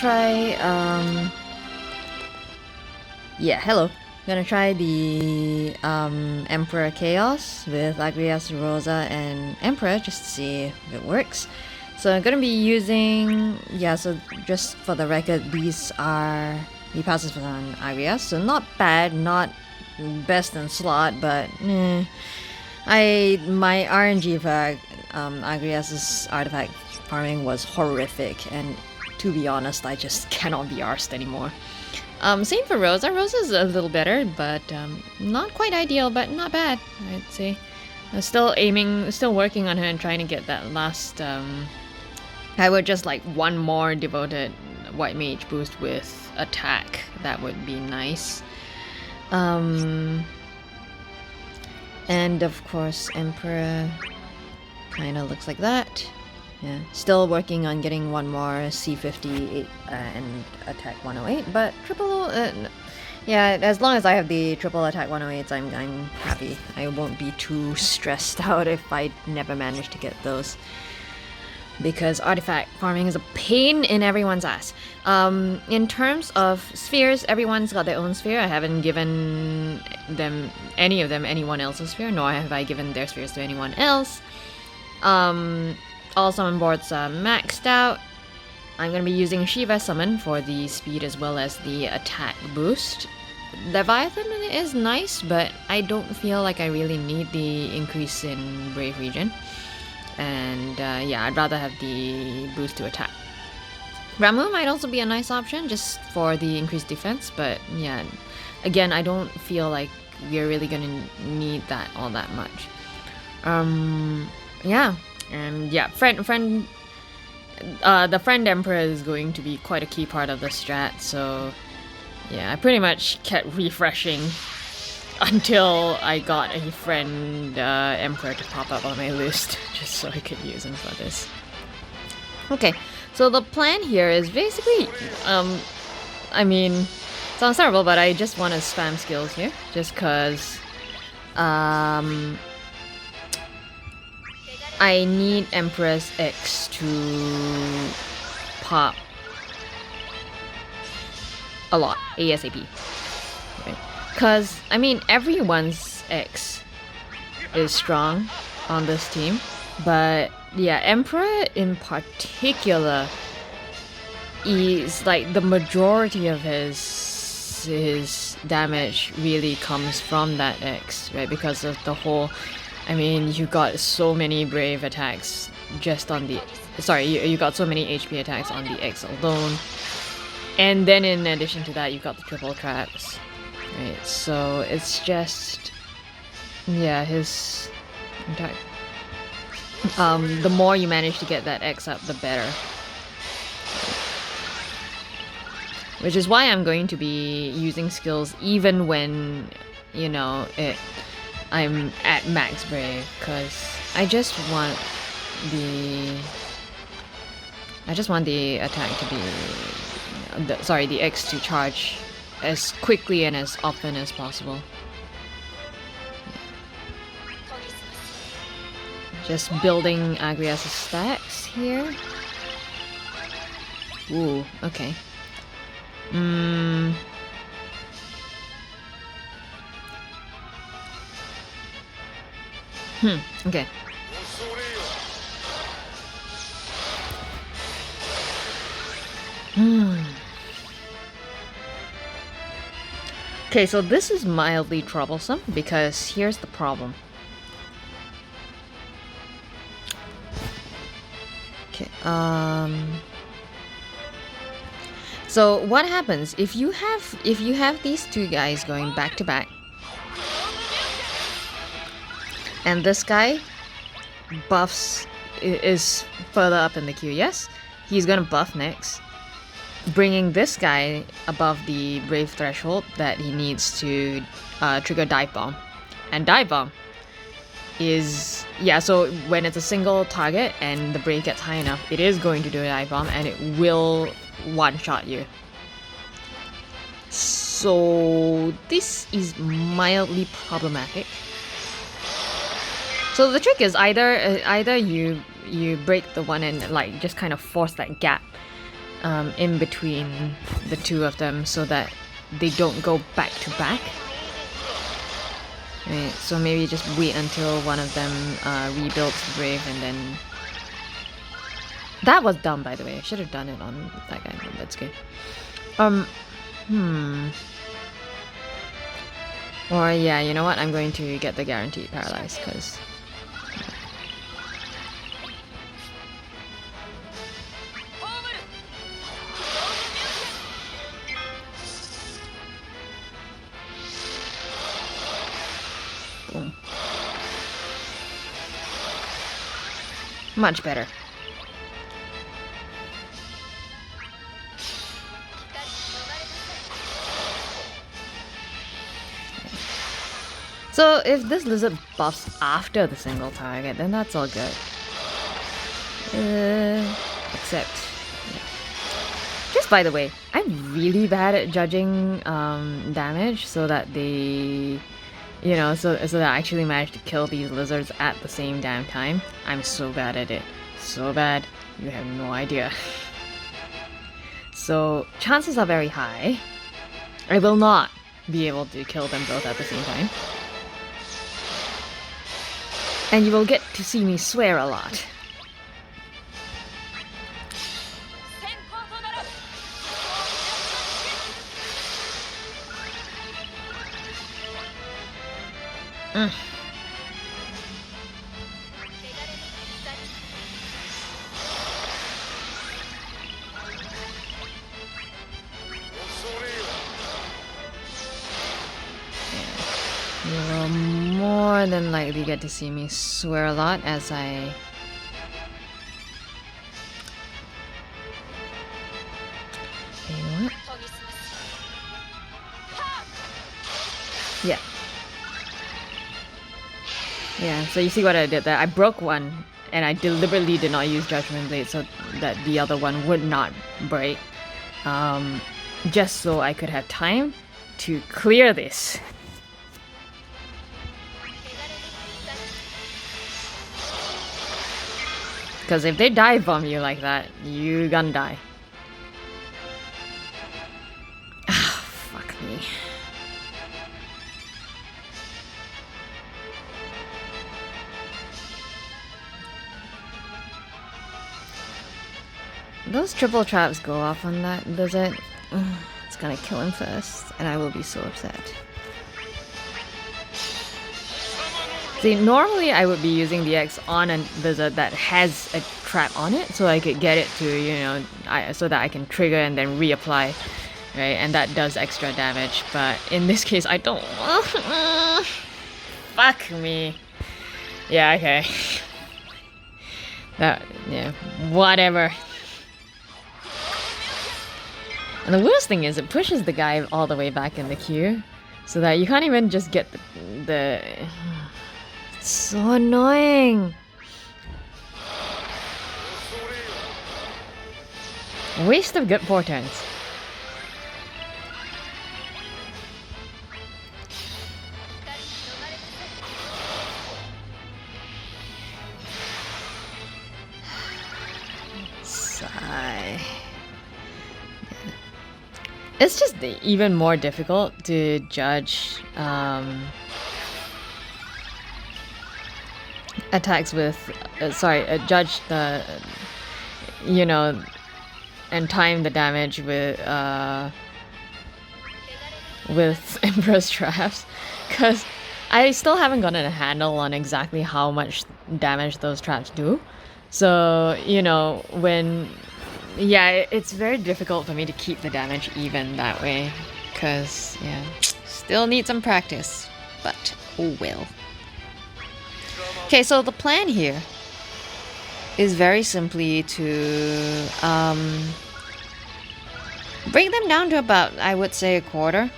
try, yeah, hello. Gonna try the Emperor Chaos with Agrias, Rosa, and Emperor just to see if it works. So I'm gonna be using, yeah, so just for the record, these are the passes on Agrias, so not bad, not best in slot, but my RNG for Agrias' artifact farming was horrific, and to be honest, I just cannot be arsed anymore. Same for Rosa. Rosa's a little better, but not quite ideal, but not bad, I'd say. I'm still working on her and trying to get that last, I would just like one more devoted white mage boost with attack. That would be nice. And of course, Emperor kind of looks like that. Yeah, still working on getting one more C50 and attack 108, but yeah, as long as I have the triple attack 108s, I'm happy. I won't be too stressed out if I never manage to get those, because artifact farming is a pain in everyone's ass. In terms of spheres, everyone's got their own sphere. I haven't given them anyone else's sphere, nor have I given their spheres to anyone else. All summon boards are maxed out. I'm going to be using Shiva Summon for the speed as well as the attack boost. Leviathan is nice, but I don't feel like I really need the increase in Brave Regen. And yeah, I'd rather have the boost to attack. Ramu might also be a nice option just for the increased defense, but yeah, again, I don't feel like we're really going to need that all that much. Yeah. And yeah, the friend Emperor is going to be quite a key part of the strat, so yeah, I pretty much kept refreshing until I got a friend Emperor to pop up on my list, just so I could use him for this. Okay, so the plan here is basically, I mean, sounds terrible, but I just want to spam skills here, just cause, I need Empress X to pop a lot, ASAP. Right? Cause, I mean, everyone's X is strong on this team, but yeah, Emperor in particular is like the majority of his damage really comes from that X, right? Because of the whole, I mean, you got so many brave attacks just on the... Sorry, you got so many HP attacks on the X alone. And then in addition to that, you've got the triple traps. Right, so it's just... Yeah, his... attack. The more you manage to get that X up, the better. Which is why I'm going to be using skills even when, you know, I'm at max brave, because I just want the attack to be, the X to charge as quickly and as often as possible. Just building Agrias' stacks here. Ooh, okay. Okay. Okay, so this is mildly troublesome because here's the problem. Okay, so what happens if you have these two guys going back to back, and this guy buffs is further up in the queue? Yes, he's gonna buff next, bringing this guy above the brave threshold that he needs to trigger dive bomb. And dive bomb is, yeah, so when it's a single target and the brave gets high enough, it is going to do a dive bomb and it will one-shot you. So this is mildly problematic. So the trick is either you break the one and like just kind of force that gap in between the two of them so that they don't go back to back. Right, so maybe just wait until one of them rebuilds Brave and then... That was dumb, by the way. I should have done it on that guy. That's good. Or yeah, you know what? I'm going to get the guaranteed paralyze because... Boom. Much better. So if this lizard buffs after the single target, then that's all good. Except, yeah. Just by the way, I'm really bad at judging damage so that they, you know, so that I actually manage to kill these lizards at the same damn time. I'm so bad at it. So bad, you have no idea. So chances are very high I will not be able to kill them both at the same time. And you will get to see me swear a lot. You will more than likely get to see me swear a lot as I... Okay, you know what? Yeah. Yeah, so you see what I did there? I broke one, and I deliberately did not use Judgment Blade so that the other one would not break. Just so I could have time to clear this. Because if they dive bomb you like that, you're gonna die. Ah, fuck me. Those triple traps go off on that lizard. It's gonna kill him first, and I will be so upset. See, normally I would be using the X on a lizard that has a trap on it, so I could get it to, you know, so that I can trigger and then reapply, right? And that does extra damage, but in this case I don't. Fuck me. Yeah, okay. That, yeah, whatever. And the worst thing is it pushes the guy all the way back in the queue, so that you can't even just get the It's so annoying. Waste of good portents. Sigh. It's just even more difficult to judge attacks with, judge the, you know, and time the damage with Emperor's traps, because I still haven't gotten a handle on exactly how much damage those traps do. So, you know, it's very difficult for me to keep the damage even that way, because, yeah, still need some practice, but oh well. Okay, so the plan here is very simply to bring them down to about, I would say, a quarter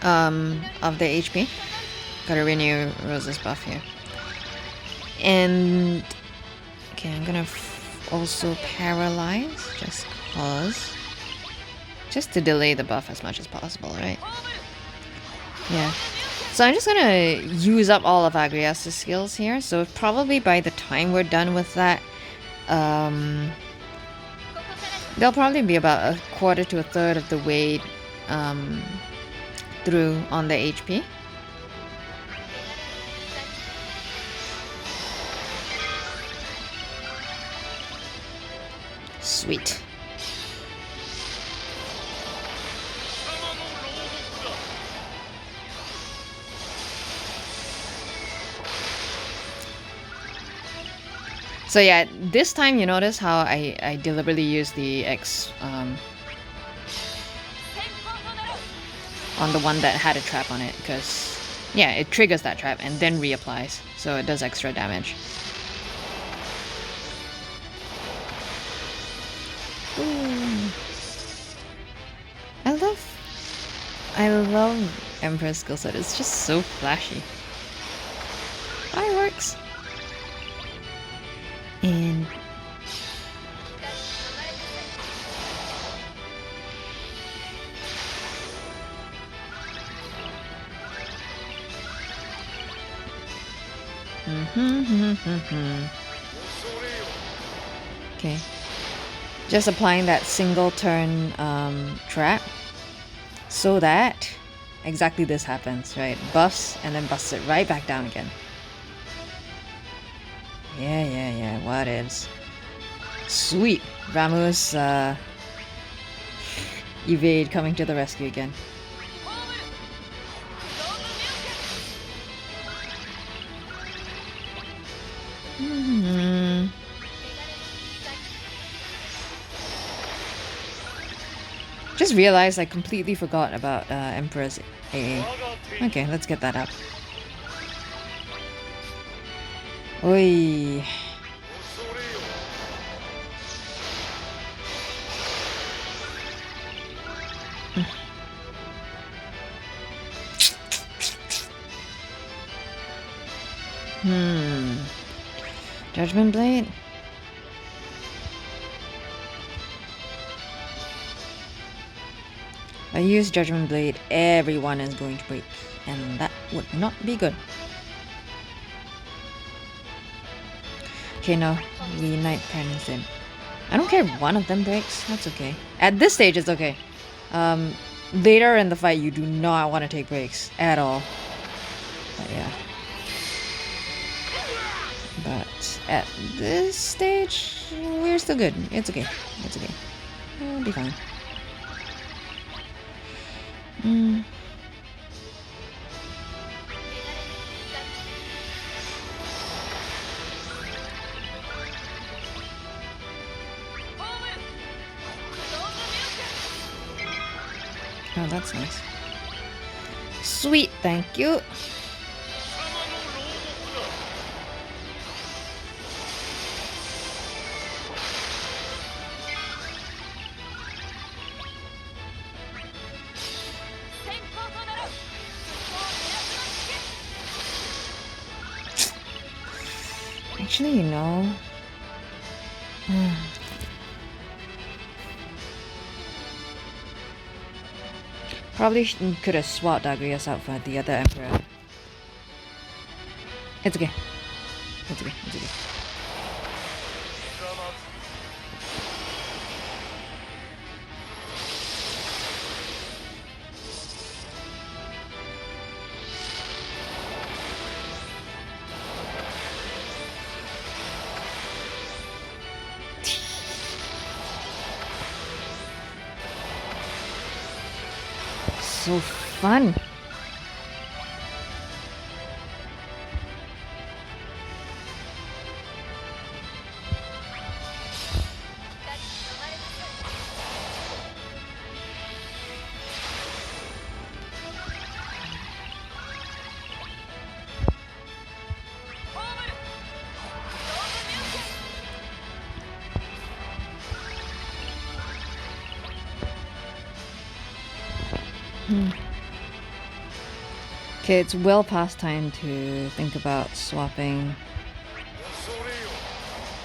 of their HP. Gotta renew Rosa's buff here. And okay, I'm gonna also paralyze just to delay the buff as much as possible, right? Yeah. So I'm just gonna use up all of Agrias' skills here. So probably by the time we're done with that, They'll probably be about a quarter to a third of the way um, through on the HP. Sweet. So yeah, this time you notice how I deliberately used the X on the one that had a trap on it, because yeah, it triggers that trap and then reapplies, so it does extra damage. Ooh. I love Emperor's skill set. It's just so flashy. Fireworks. And okay. Just applying that single turn trap so that exactly this happens, right? Buffs and then busts it right back down again. Yeah, what is? Sweet! Ramu's evade coming to the rescue again. Just realized I completely forgot about Emperor's AA. Okay, let's get that up. Oi. Judgment Blade? If I use Judgment Blade, everyone is going to break, and that would not be good. Okay, no, Reunite Parents in. I don't care if one of them breaks, that's okay. At this stage, it's okay. Later in the fight, you do not want to take breaks at all. But yeah. But at this stage, we're still good. It's okay. It's okay. We'll be fine. Oh, that's nice. Sweet, thank you. Actually, you know... Probably could have swapped Agrias out for the other Emperor. It's okay. It's okay. It's okay. So fun. Okay, it's well past time to think about swapping.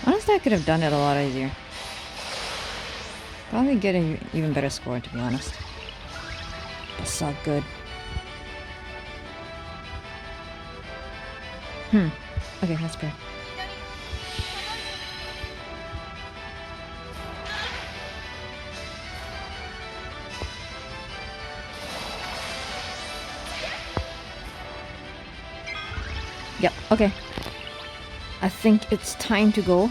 Honestly, I could have done it a lot easier. Probably get an even better score, to be honest. That's so good. Okay, let's pray. Yep, okay. I think it's time to go.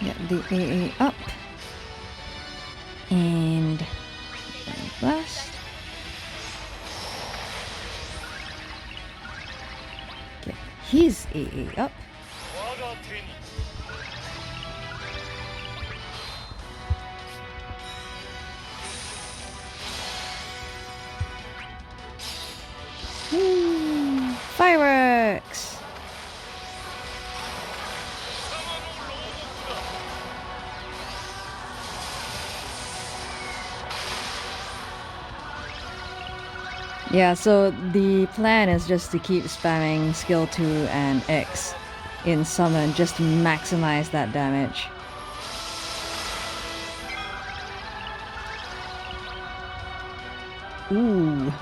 Get the AA up. And blast. Get his AA up. Woo! Fireworks! Yeah, so the plan is just to keep spamming skill 2 and X in summon just to maximize that damage. Ooh.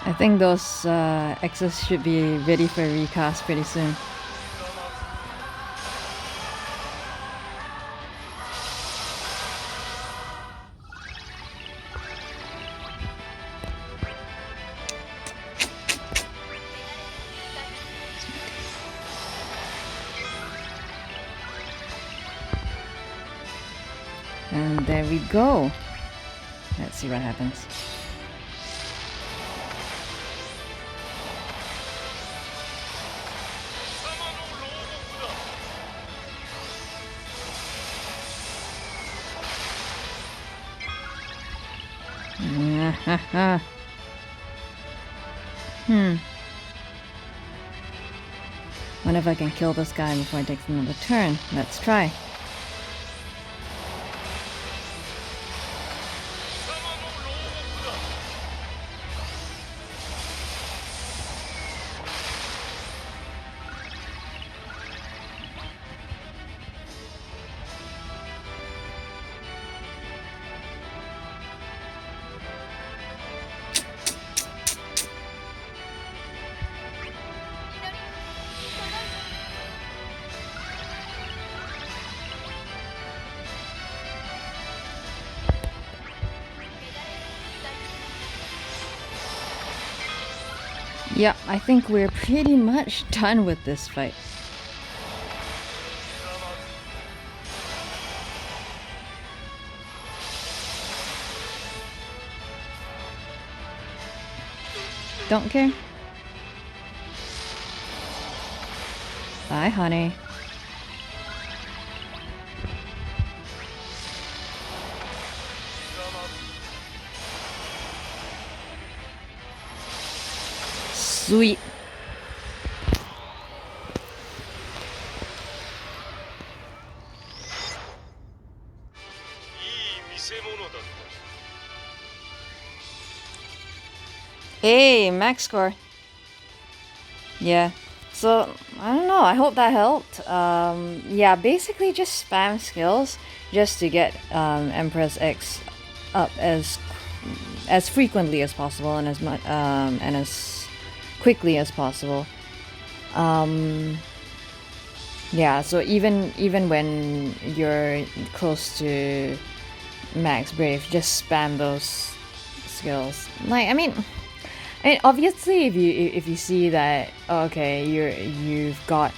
I think those X's should be ready for recast pretty soon. And there we go. Let's see what happens. Wonder if I can kill this guy before he takes another turn. Let's try. Yep, I think we're pretty much done with this fight. Don't care. Bye, honey. Sweet. Hey, max score. Yeah. So, I don't know, I hope that helped. Yeah, basically just spam skills just to get Empress X up as frequently as possible and as much and as quickly as possible. Yeah, so even when you're close to max brave, just spam those skills. Like, I mean, obviously, if you see that, okay, you've got,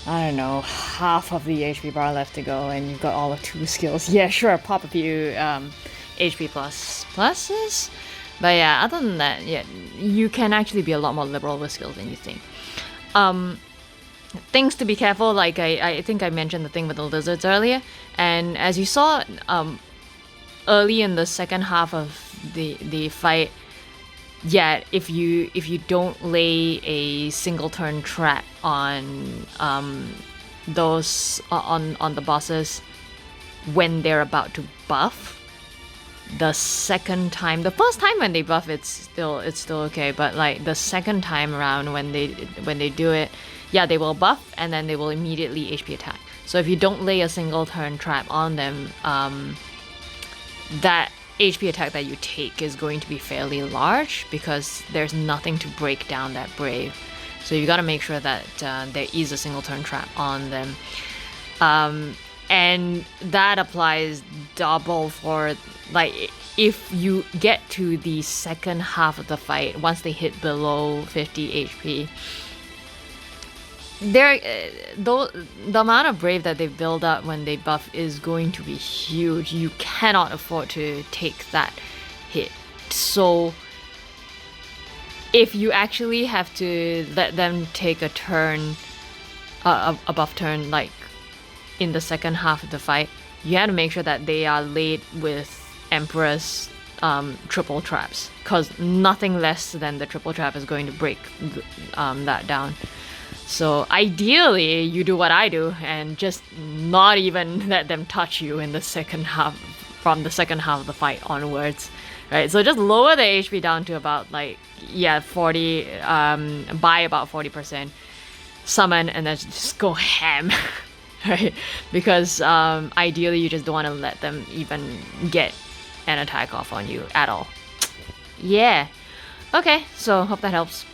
I don't know, half of the HP bar left to go, and you've got all of 2 skills. Yeah, sure, pop a few HP pluses. But yeah, other than that, yeah, you can actually be a lot more liberal with skills than you think. Things to be careful, like I think I mentioned the thing with the lizards earlier, and as you saw, early in the second half of the fight, yeah, if you don't lay a single turn trap on those on the bosses when they're about to buff, the first time when they buff, it's still okay, but like the second time around when they do it, yeah, they will buff and then they will immediately HP attack. So if you don't lay a single turn trap on them, that HP attack that you take is going to be fairly large because there's nothing to break down that brave. So you got to make sure that there is a single turn trap on them. And that applies double for, like, if you get to the second half of the fight, once they hit below 50 HP, the amount of brave that they build up when they buff is going to be huge. You cannot afford to take that hit. So if you actually have to let them take a turn, a buff turn, like in the second half of the fight, you have to make sure that they are laid with Emperor's triple traps, because nothing less than the triple trap is going to break that down. So ideally, you do what I do and just not even let them touch you in the second half, from the second half of the fight onwards, right? So just lower the HP down to about 40, by about 40%, summon, and then just go ham, right? Because ideally, you just don't want to let them even get an attack off on you at all. Yeah. Okay, so hope that helps.